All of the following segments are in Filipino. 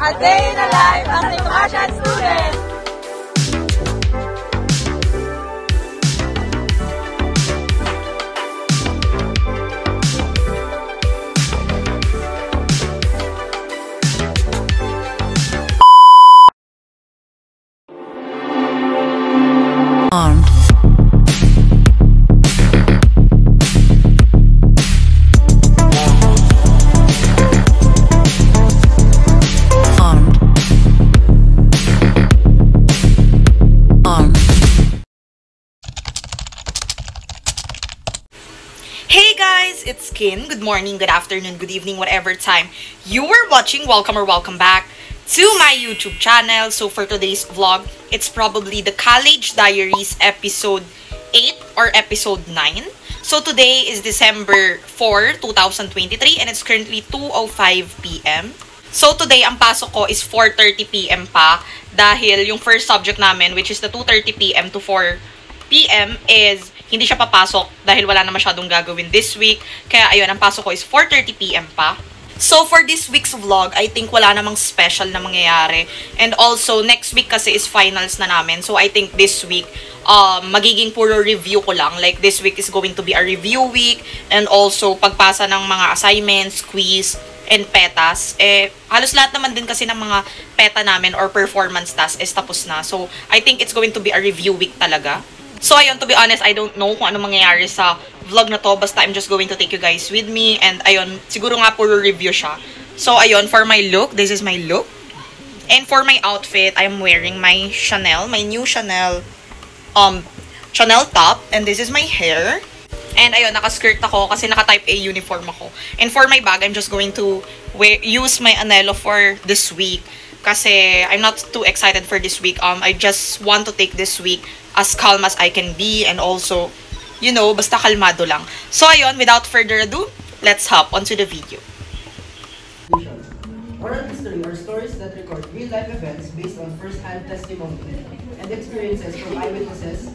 A Day in the Life as a Commercial Student! Armed. Hey guys, it's Kin. Good morning, good afternoon, good evening, whatever time you are watching. Welcome or welcome back to my YouTube channel. So for today's vlog, it's probably the College Diaries episode 8 or episode 9. So today is December 4, 2023 and it's currently 2:05 p.m. So today, ang pasok ko is 4:30 p.m. pa dahil yung first subject namin, which is the 2:30 p.m. to 4 p.m. is hindi siya papasok dahil wala na masyadong gagawin this week. Kaya ayun, ang pasok ko is 4:30 p.m. pa. So for this week's vlog, I think wala namang special na mangyayari. And also, next week kasi is finals na namin. So I think this week, magiging puro review ko lang. Like this week is going to be a review week. And also, pagpasa ng mga assignments, quiz, and petas. Halos lahat naman din kasi ng mga peta namin or performance task is tapos na. So I think it's going to be a review week talaga. So, ayun, to be honest, I don't know kung ano mangyayari sa vlog na to. Basta, I'm just going to take you guys with me. And, ayun, siguro nga puro review siya. So, ayun, for my look, this is my look. And for my outfit, I'm wearing my Chanel, my new Chanel, Chanel top. And this is my hair. And, ayun, naka-skirt ako kasi naka-type A uniform ako. And for my bag, I'm just going to use my Anello for this week. Kasi, I'm not too excited for this week. I just want to take this week as calm as I can be and also, you know, basta kalmado lang. So, ayun, without further ado, let's hop onto the video. Oral history are stories that record real-life events based on first-hand testimony and experiences from eyewitnesses.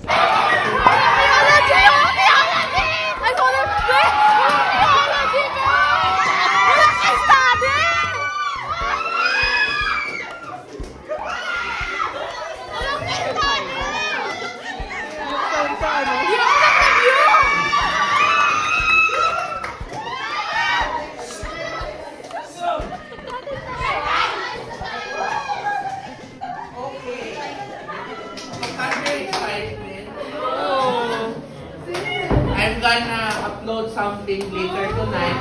I'm gonna upload something later tonight.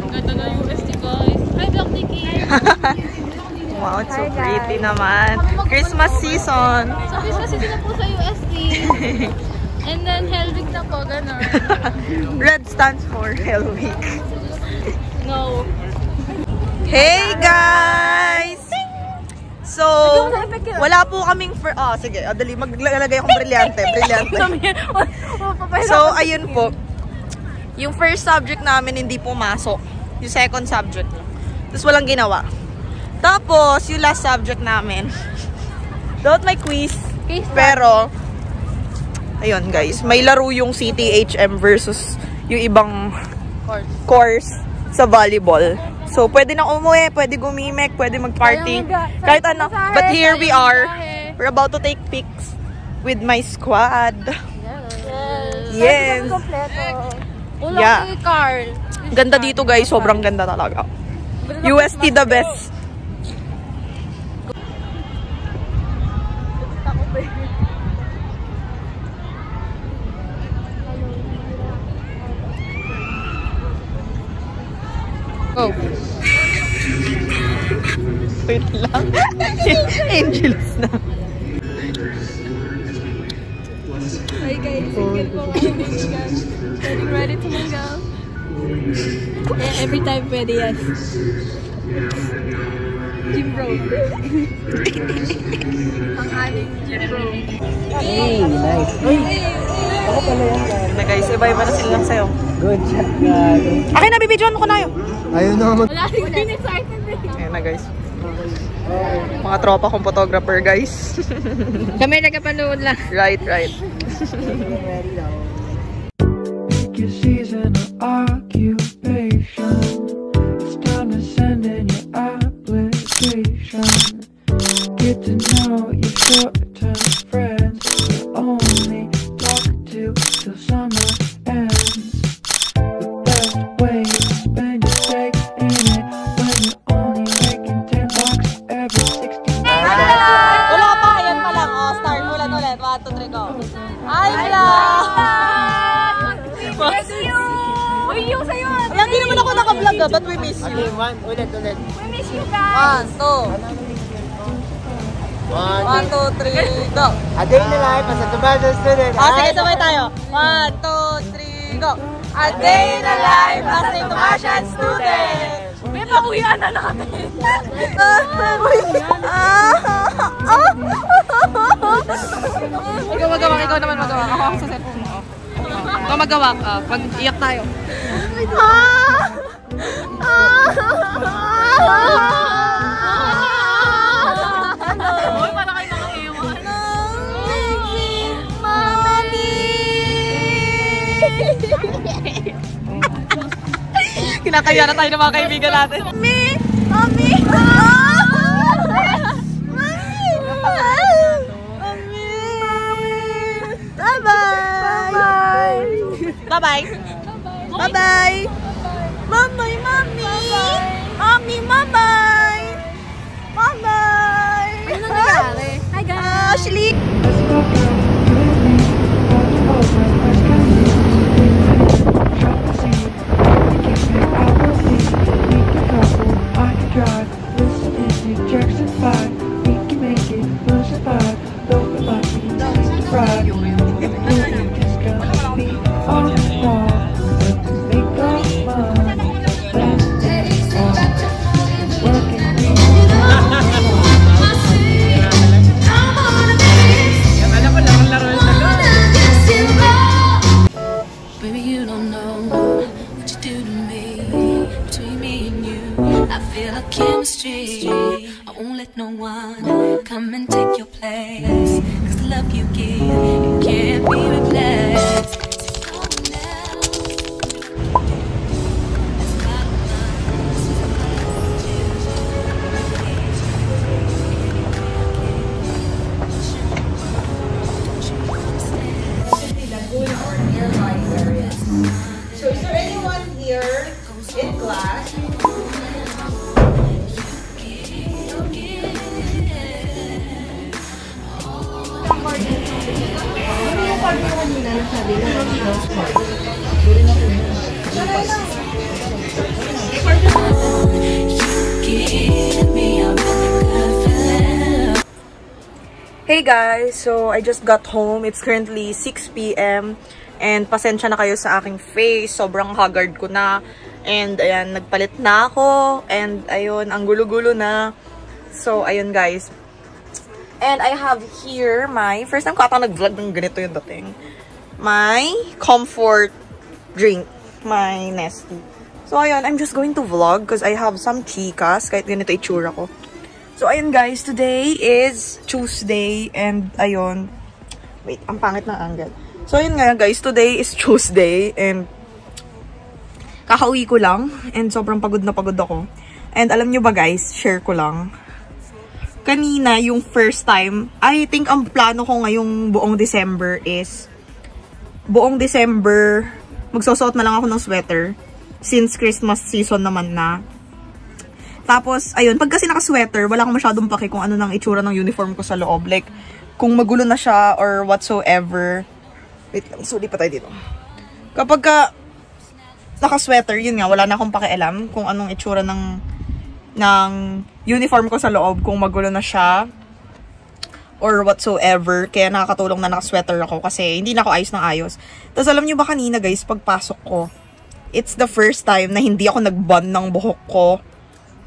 Ganda na yung UST guys. Hi, Black Nikki! Wow, it's so pretty naman. Christmas season. So, Christmas season na po sa UST. And then, Hell Week na po, gano'n. Red stands for Hell Week. No. Hey guys! So, wala po kaming sige, dali, maglalagay akong brilyante. So, ayun po. Yung first subject namin hindi pumasok. Yung second subject. Tapos walang ginawa. Tapos, yung last subject namin. Don't may quiz. Pero, ayun guys, may laro yung CTHM versus yung ibang course sa volleyball. So, pwede na umuwi, pwede gumimik, pwede mag-party. Kahit ano. But here we are. We're about to take pics with my squad. Yes. Yeah. Ganda dito guys, sobrang ganda talaga. UST the best. Oh. Wait lang. Angels na. Hi guys, single po guys. Getting ready to mingle. Yeah, every time pwede yan. Gym bro. Ang aming gym bro. Hey, nice. Ako pala yan. Na guys, iba-iba na sila lang sa'yo. Good shot, guys. Akin na, bibidyoan ko na yun. Ayun naman. Wala rin excited eh. Ayun na guys. Mga tropa kong photographer, guys. Kami nagkapanood lang. Right. Your season of occupation. It's time to send in your application. Get to know your short-term friends. You only talk to till summer ends. The best way to spend your day in it when you're only making $10 every 60 days. Wala pa, yan pa lang. Oh, start. Ulit. 1, 2, 3, go. Hi, vlog! Miss you! Uy, yung sa'yo! Ayan, hindi naman ako naka-vlog but we miss you. Ulit. We miss you guys! 1, 2, 3, go! A day in the life as a Tomato student. Sige, sabay tayo. 1, 2, 3, go! A day in the life as a Tomasian student! May pakuyan na natin! Ikaw magawa, ikaw naman magawa. Ako sa cellphone mo. Ikaw magawa ka. Pag iyak tayo. Uy, para kayo nakaiwan. Kinakaya na tayo ng mga kaibigan natin. Mami! Bye-bye! Bye-bye! Mamay, mami! Mami, mamay! Mamay! Ano nangyari? Hi guys! Ashley! Baby, you don't know what you do to me. Between me and you, I feel a chemistry. I won't let no one come and take your place. 'Cause the love you give, it can't be replaced. So is there anyone here in class? Hey guys, so I just got home. It's currently 6 p.m. And pasensya na kayo sa aking face. Sobrang haggard ko na. And ayan, nagpalit na ako. And ayun, ang gulo-gulo na. So ayun guys. And I have here my, first time ko ata nag-vlog ng ganito yung dating. My comfort drink. My Nestle. So ayun, I'm just going to vlog because I have some chikas. Kahit ganito itsura ko. So ayun guys, today is Tuesday. And ayun. Wait, ang pangit ng angle. So, yun nga guys, today is Tuesday and kakauwi ko lang and sobrang pagod na pagod ako. And alam nyo ba guys, share ko lang. Kanina, yung first time, I think ang plano ko ngayong buong December is, buong December, magsusuot na lang ako ng sweater since Christmas season naman na. Tapos, ayun, pag kasi naka-sweater, wala akong masyadong pake kung ano nang itsura ng uniform ko sa loob. Like, kung magulo na siya or whatsoever. Wait lang, suli pa tayo dito. Kapag ka naka-sweater, yun nga, wala na akong pakialam kung anong itsura ng uniform ko sa loob, kung magulo na siya or whatsoever. Kaya nakakatulong na naka-sweater ako kasi hindi na ako ayos ng ayos. Tapos alam nyo ba kanina guys, pagpasok ko, it's the first time na hindi ako nag-bun ng buhok ko.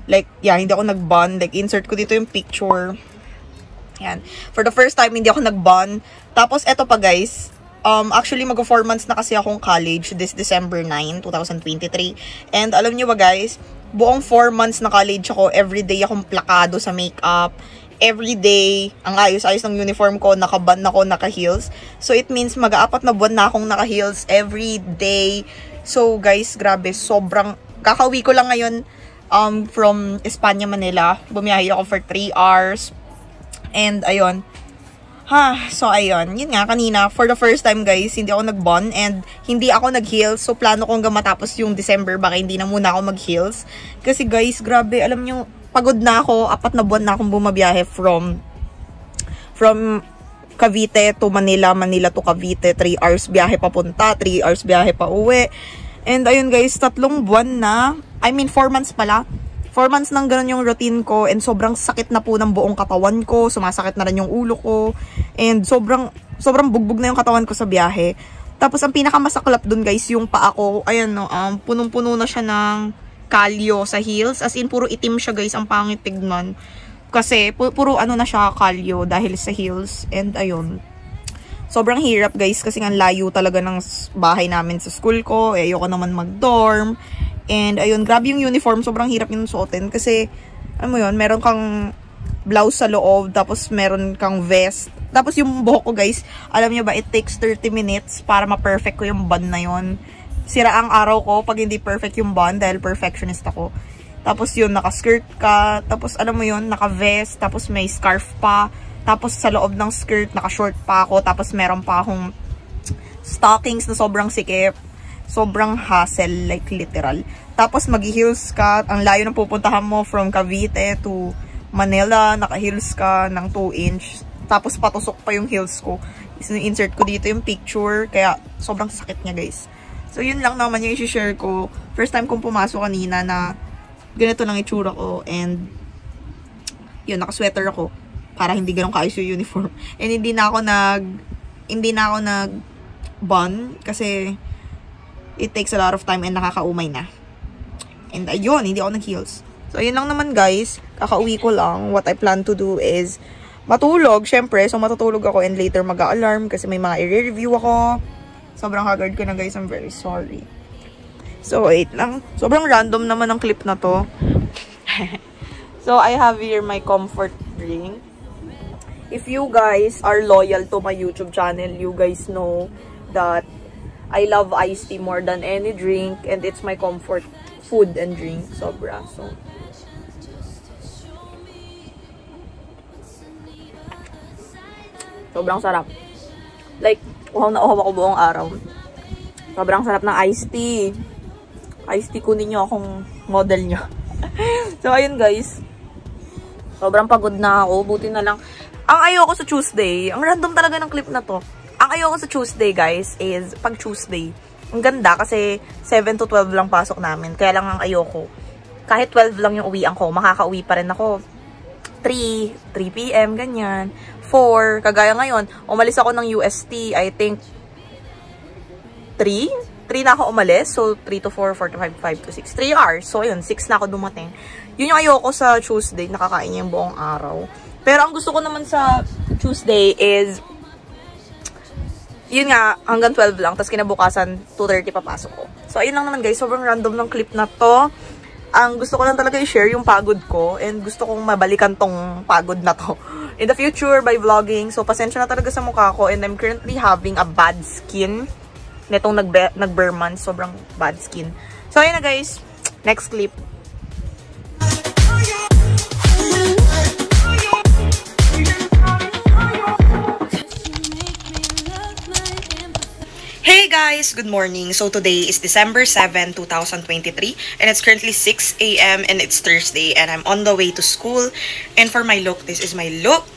Like, yeah, hindi ako nag-bun. Like, insert ko dito yung picture. Yan. For the first time, hindi ako nag-bun. Tapos, eto pa guys, Actually, mag 4 months na kasi akong college this December 9, 2023. And alam nyo ba guys, buong 4 months na college ako, everyday akong plakado sa makeup. Everyday, ang ayos-ayos ng uniform ko, naka-band ako, naka-heels. So, it means mag-4 na buwan na akong naka-heels everyday. So, guys, grabe, sobrang, kakauwi ko lang ngayon from Espanya, Manila. Bumiyahe ako for 3 hours. And, ayun. So, ayun. Yun nga, kanina, for the first time, guys, hindi ako nag-bond and hindi ako nag-heels. So, plano kong matapos yung December, baka hindi na muna ako mag-heels. Kasi, guys, grabe, alam nyo, pagod na ako. 4 na buwan na akong bumabiyahe from Cavite to Manila, Manila to Cavite. 3 hours biyahe papunta, 3 hours biyahe pa uwi. And, ayun, guys, 3 buwan na. 4 months pala. 4 months nang ganun yung routine ko and sobrang sakit na po ng buong katawan ko. Sumasakit na rin yung ulo ko. And sobrang bugbog na yung katawan ko sa biyahe. Tapos ang pinakamasaklap dun guys, yung paa ko, ayan no, punong-puno na siya ng kalyo sa heels. As in, puro itim siya guys, ang pangit tignan. Kasi puro ano na siya, kalyo dahil sa heels. And ayun. Sobrang hirap guys kasi nga layo talaga ng bahay namin sa school ko. Ayoko naman mag-dorm. And, ayun, grabe yung uniform. Sobrang hirap yung suotin. Kasi, ano mo yun, meron kang blouse sa loob. Tapos, meron kang vest. Tapos, yung buhok ko, guys, alam nyo ba, it takes 30 minutes para ma-perfect ko yung bun na yun. Sira ang araw ko pag hindi perfect yung bun dahil perfectionist ako. Tapos, yun, naka-skirt ka. Tapos, alam mo yun, naka-vest. Tapos, may scarf pa. Tapos, sa loob ng skirt, naka-short pa ako. Tapos, meron pa akong stockings na sobrang sikip. Sobrang hassle, like literal. Tapos mag-heels ka, ang layo ng pupuntahan mo from Cavite to Manila, naka-heels ka ng 2 inch. Tapos patusok pa yung heels ko. Insert ko dito yung picture, kaya sobrang sakit niya guys. So yun lang naman yung i-share ko. First time kong pumasok kanina na ganito lang itsura ko and yun, naka-sweater ako para hindi ganun kaayos yung uniform. And hindi na ako nag-bun kasi it takes a lot of time and nakakaumay na. And ayun, hindi ako nag-heels. So, ayun lang naman guys. Kakauwi ko lang. What I plan to do is matulog, syempre. So, matutulog ako and later mag-a-alarm kasi may mga i-review ako. Sobrang haggard ko na guys. I'm very sorry. So, wait lang. Sobrang random naman ang clip na to. So, I have here my comfort drink. If you guys are loyal to my YouTube channel, you guys know that I love iced tea more than any drink and it's my comfort food and drink. Sobra. So, sobrang sarap. Like, uhaw na uhaw ako buong araw. Sobrang sarap ng iced tea. Iced tea, kunin nyo akong model nyo. So, ayun guys. Sobrang pagod na ako. Buti na lang. Ang ayoko sa Tuesday, ang random talaga ng clip na to. Ang ayoko sa Tuesday, guys, is pag Tuesday. Ang ganda kasi 7 to 12 lang pasok namin. Kaya lang ang ayoko. Kahit 12 lang yung uwian ko, makakauwi pa rin ako. 3 p.m., ganyan. 4, kagaya ngayon, umalis ako ng UST, I think 3 na ako umalis. So, 3 to 4, 4 to 5, 5 to 6. 3 hours. So, ayun, 6 na ako dumating. Yun yung ayoko sa Tuesday, nakakain niya yung buong araw. Pero ang gusto ko naman sa Tuesday is yun nga, hanggang 12 lang. Tapos kinabukasan, 2:30 papasok ko. So, ayun lang naman guys. Sobrang random ng clip na to. Ang gusto ko lang talaga i-share yung pagod ko. And gusto kong mabalikan tong pagod na to in the future by vlogging. So, pasensya na talaga sa mukha ko. And I'm currently having a bad skin. Netong nag-bare months. Sobrang bad skin. So, ayun na guys. Next clip. Hey guys! Good morning! So today is December 7, 2023 and it's currently 6 a.m. and it's Thursday and I'm on the way to school. And for my look, this is my look.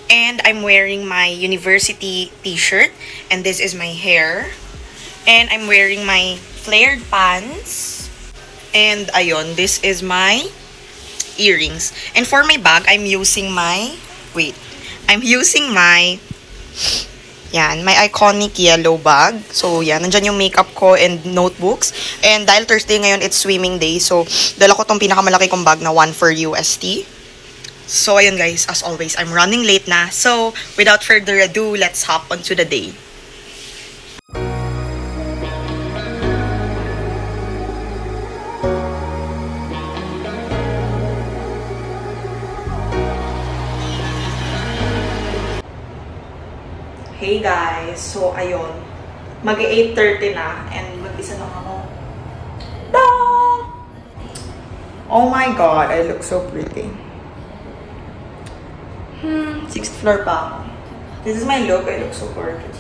And I'm wearing my university t-shirt and this is my hair. And I'm wearing my flared pants. And ayun, this is my earrings. And for my bag, I'm using my yan, my iconic yellow bag. So, yan, nandyan yung makeup ko and notebooks. And dahil Thursday ngayon, it's swimming day. So, dala ko tong pinakamalaki kong bag na 1 for UST. So, ayun guys, as always, I'm running late na. So, without further ado, let's hop onto the day. Hey guys, so ayun, mag-8:30 na and mag-isa lang ako. Da! Oh my god, I look so pretty. 6th floor pa ako. This is my look, I look so gorgeous.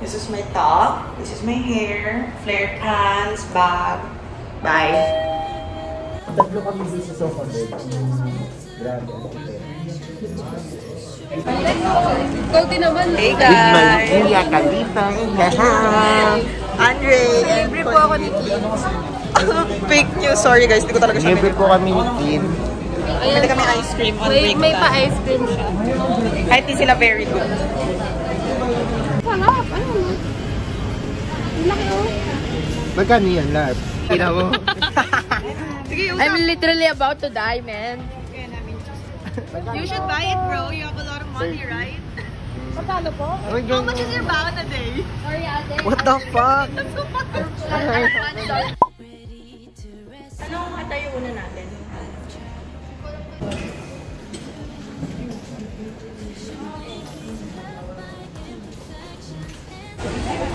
This is my top, this is my hair, flared pants, bag. Bye! Tatlo kami sa sofa bed. Grabe. Goldie naman. Hey guys! Mia Khalifa. Andre! Libre po ako ni Kim. Fake news. Sorry guys, hindi ko talaga siya Libre po kami ni Kim. Pwede kami ice cream on break May time. pa-ice cream siya. Kahit di sila very good. Sarap. Ano mo? Laki oh. Magkano yan lahat? Kina mo? I'm literally about to die, man. You should buy it, bro. You have a lot of money, right? Magkano po? How much is your bag a day? Sorry, ate. What the fuck? Anong atayo una natin?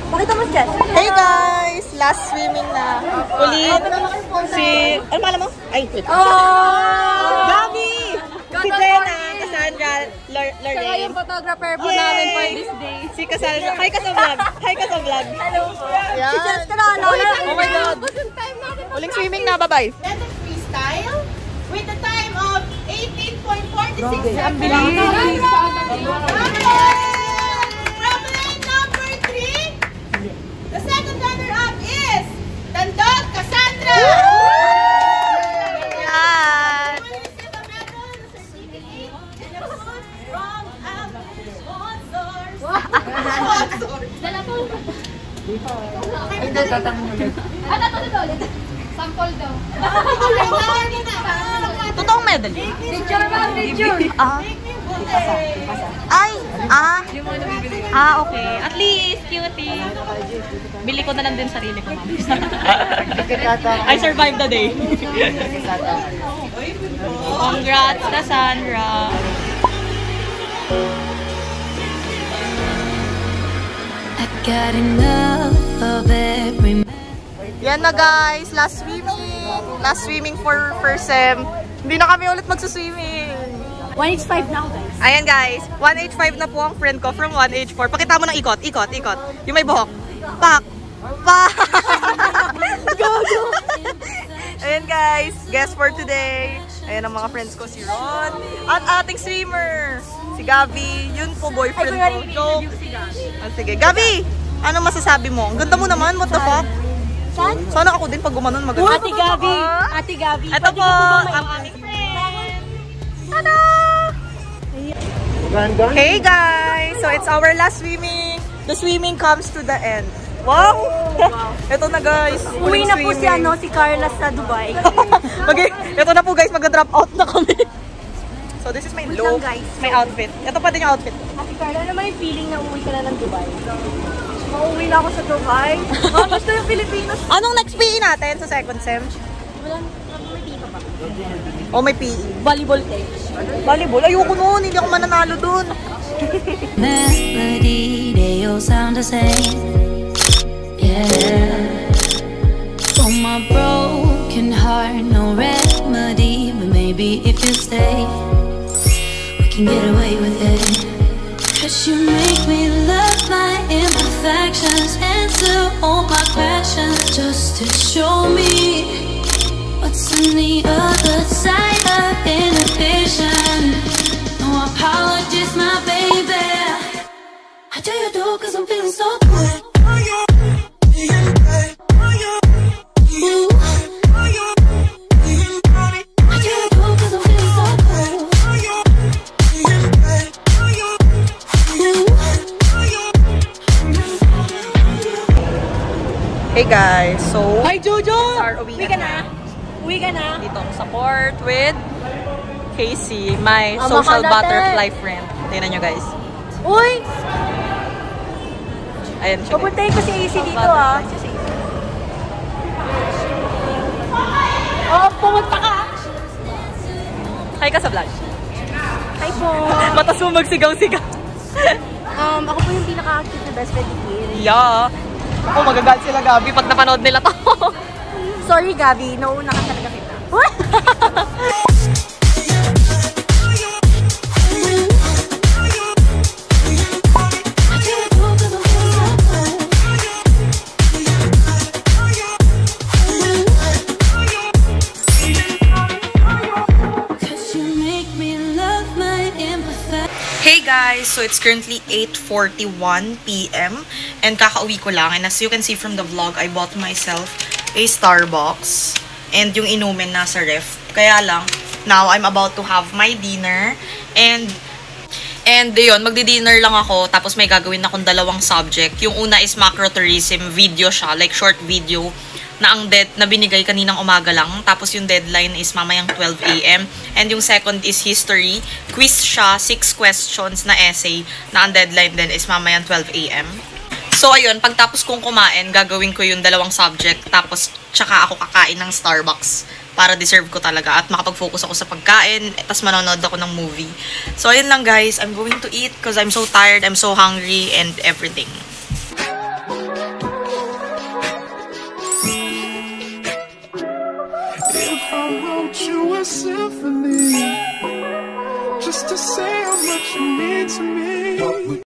Pakita mo siya. Hey guys! Last swimming na. Ulit. Ano pala mo? Ay, wait. Gabi! Si Jenna, Cassandra, Saka yung Lorraine. photographer po namin for this day. Si Cassandra. Hi ka sa vlog. Hi ka sa vlog. Hello po. Yan. Si Jess Carano. Oh my God. Busing time natin. Uling swimming na. Bye-bye. Let us freestyle with the time of 18.46 seconds. Ang bilis. From lane number 3, the second runner-up is Tandog Cassandra. Yan. You will receive a medal, a certificate, and a food from our sponsors. Dala po. Hindi, tatanong ulit. Ano to ulit? Sample daw. Totoong medal. Picture ba? Picture. Okay. At least, cutie. Bili ko na lang din sarili ko, ma'am. I survived the day. Congrats, Cassandra. I got enough of every Yan na guys, last swimming. Last swimming for first sem. Hindi na kami ulit magsuswimming. 1H5 now, guys. Ayan guys, 1H5 na po ang friend ko from 1H4. Pakita mo ng ikot, ikot, ikot. Yung may buhok. Pak! Pak! Gago! Ayan guys, guest for today. Ayan ang mga friends ko, si Ron. At ating swimmer, si Gabi. Yun po, boyfriend ko. Sige, Gabi! Ano masasabi mo? Ang ganda mo naman, what the fuck? Sana ako din pag gumanon maganda. Ate Gabi. Ate Gabi. Ito po, ang aming friend. Tada! Hey guys! So it's our last swimming. The swimming comes to the end. Wow! Ito na guys. Uwi na po si Carla sa Dubai. Ito na po guys, mag-drop out na kami. So this is my Wait look, lang, guys. my outfit. Ito pa din yung outfit. Ate Carla, ano naman yung feeling na uwi ka na ng Dubai? Mauwi na ako sa Dubai. Gusto yung Pilipinas. Anong next PE natin sa second sem? Walang may tito pa. O may PE? Volleyball tape. Volleyball? Ayoko nun, hindi ako mananalo dun. melody, they all sound the same. Yeah. For my broken heart, no remedy, but maybe if you stay, we can get away with it. 'Cause you make me love my imperfections, answer all my questions, just to show me what's on the other side of inhibition. No apologies, my baby. I do you do 'cause I'm feeling so good. Ooh. I do you do 'cause I'm feeling so good. Hey guys, so Hi Jojo! our uwi Uwi ka na? Uwi ka na? dito sa port with Casey, my Oh, social makadate. butterfly friend. Tingnan nyo guys. Uy! Ayan siya. Papuntahin ko si AC dito ah. Oh, pumunta ka! Hi ka sa vlog. Hi po! Matas mo magsigaw-sigaw. Ako po yung pinaka-active na best friend ni Kim. Yeah. Ako, magagalit sila Gabi pag napanood nila to. Sorry, Gabi. Nauna ka talaga kita. Hey guys! So it's currently 8:41 p.m. and kakauwi ko lang. And as you can see from the vlog, I bought myself a Starbucks. And yung inumin nasa ref. Kaya lang, now I'm about to have my dinner. And yun, magdi-dinner lang ako. Tapos may gagawin akong dalawang subject. Yung una is macrotourism. Video siya, like short video. Na binigay kaninang umaga lang. Tapos yung deadline is mamayang 12 a.m. And yung second is history. Quiz siya, 6 questions na essay. Na ang deadline din is mamayang 12 a.m. So ayun, pagtapos kong kumain, gagawin ko yung dalawang subject. Tapos tsaka ako kakain ng Starbucks. Para deserve ko talaga. At makapag-focus ako sa pagkain. Tapos manonood ako ng movie. So ayun lang guys, I'm going to eat because I'm so tired, I'm so hungry, and everything. You a symphony, just to say how much you mean to me.